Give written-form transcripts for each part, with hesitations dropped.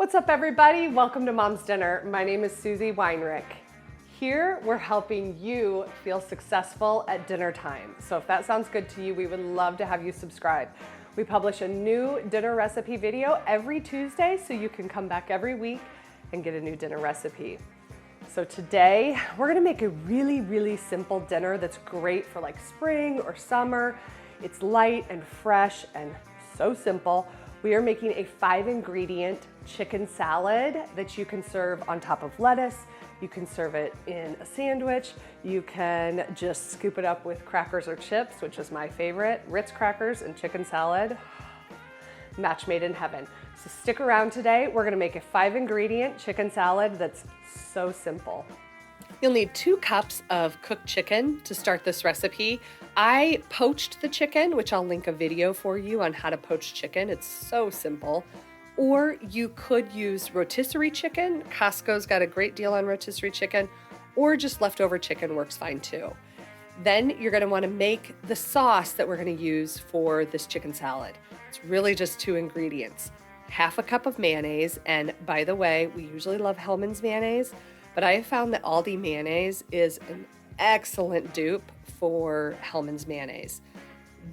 What's up, everybody? Welcome to Mom's Dinner. My name is Susie Weinrich. Here, we're helping you feel successful at dinner time. So if that sounds good to you, we would love to have you subscribe. We publish a new dinner recipe video every Tuesday, so you can come back every week and get a new dinner recipe. So today, we're gonna make a really simple dinner that's great for like spring or summer. It's light and fresh and so simple. We are making a 5-ingredient chicken salad that you can serve on top of lettuce. You can serve it in a sandwich. You can just scoop it up with crackers or chips, which is my favorite. Ritz Crackers and chicken salad, match made in heaven. So stick around today. We're gonna make a 5-ingredient chicken salad that's so simple. You'll need 2 cups of cooked chicken to start this recipe. I poached the chicken, which I'll link a video for you on how to poach chicken. It's so simple. Or you could use rotisserie chicken. Costco's got a great deal on rotisserie chicken, or just leftover chicken works fine too. Then you're gonna wanna make the sauce that we're gonna use for this chicken salad. It's really just 2 ingredients. 1/2 cup of mayonnaise, and by the way, we usually love Hellmann's mayonnaise, but I have found that Aldi mayonnaise is an excellent dupe for Hellmann's mayonnaise.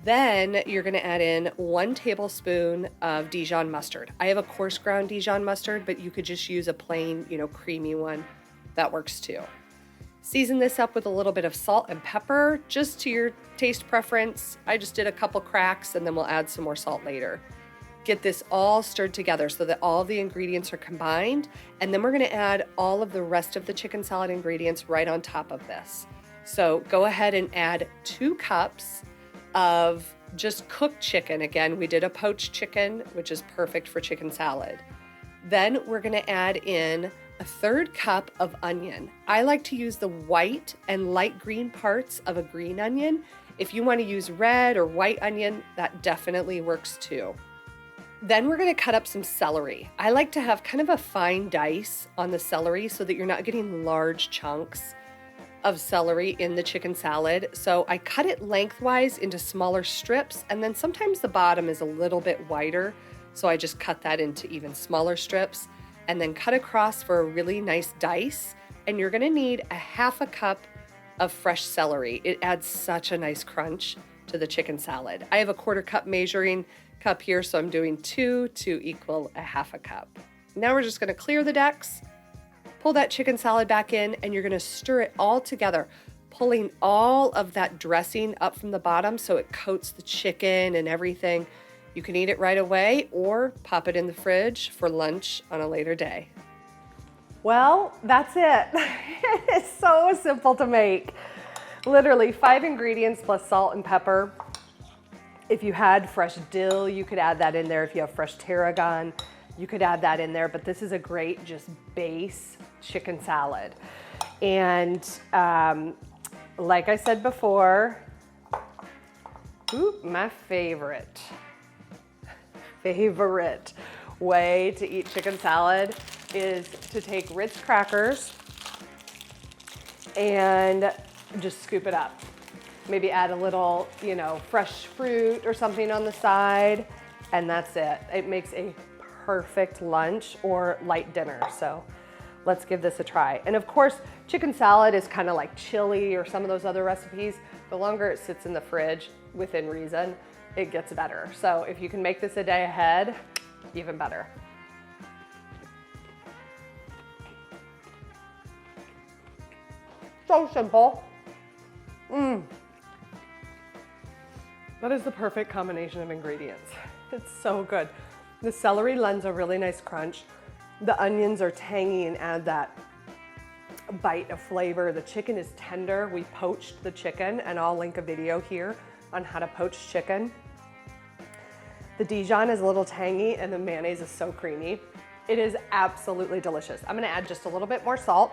Then you're gonna add in 1 tablespoon of Dijon mustard. I have a coarse ground Dijon mustard, but you could just use a plain, creamy one. That works too. Season this up with a little bit of salt and pepper, just to your taste preference. I just did a couple cracks and then we'll add some more salt later. Get this all stirred together so that all of the ingredients are combined, and then we're gonna add all of the rest of the chicken salad ingredients right on top of this. So go ahead and add 2 cups of just cooked chicken. Again, we did a poached chicken, which is perfect for chicken salad. Then we're gonna add in a 1/3 cup of onion. I like to use the white and light green parts of a green onion. If you wanna use red or white onion, that definitely works too. Then we're gonna cut up some celery. I like to have kind of a fine dice on the celery so that you're not getting large chunks of celery in the chicken salad. So I cut it lengthwise into smaller strips, and then sometimes the bottom is a little bit wider, so I just cut that into even smaller strips, and then cut across for a really nice dice. And you're gonna need 1/2 cup of fresh celery. It adds such a nice crunch to the chicken salad. I have a 1/4 cup measuring cup here, so I'm doing 2 to equal 1/2 cup. Now we're just gonna clear the decks, pull that chicken salad back in, and you're gonna stir it all together, pulling all of that dressing up from the bottom so it coats the chicken and everything. You can eat it right away or pop it in the fridge for lunch on a later day. Well, that's it. It's so simple to make. Literally 5 ingredients plus salt and pepper. If you had fresh dill, you could add that in there. If you have fresh tarragon, you could add that in there, but this is a great just base chicken salad. And like I said before, my favorite way to eat chicken salad is to take Ritz Crackers and just scoop it up. Maybe add a little, fresh fruit or something on the side, and that's it. It makes a perfect lunch or light dinner. So let's give this a try. And of course, chicken salad is kind of like chili or some of those other recipes. The longer it sits in the fridge, within reason, it gets better. So if you can make this a day ahead, even better. So simple. That is the perfect combination of ingredients. It's so good. The celery lends a really nice crunch. The onions are tangy and add that bite of flavor. The chicken is tender. We poached the chicken, and I'll link a video here on how to poach chicken. The Dijon is a little tangy, and the mayonnaise is so creamy. It is absolutely delicious. I'm gonna add just a little bit more salt.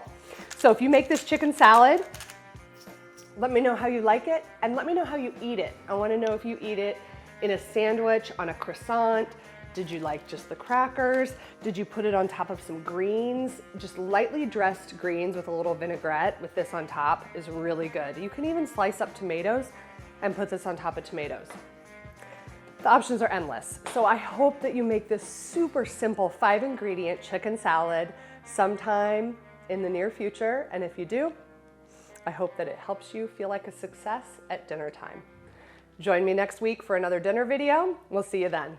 So if you make this chicken salad, let me know how you like it, and let me know how you eat it. I wanna know if you eat it in a sandwich, on a croissant. Did you like just the crackers? Did you put it on top of some greens? Just lightly dressed greens with a little vinaigrette with this on top is really good. You can even slice up tomatoes and put this on top of tomatoes. The options are endless. So I hope that you make this super simple 5-ingredient chicken salad sometime in the near future. And if you do, I hope that it helps you feel like a success at dinner time. Join me next week for another dinner video. We'll see you then.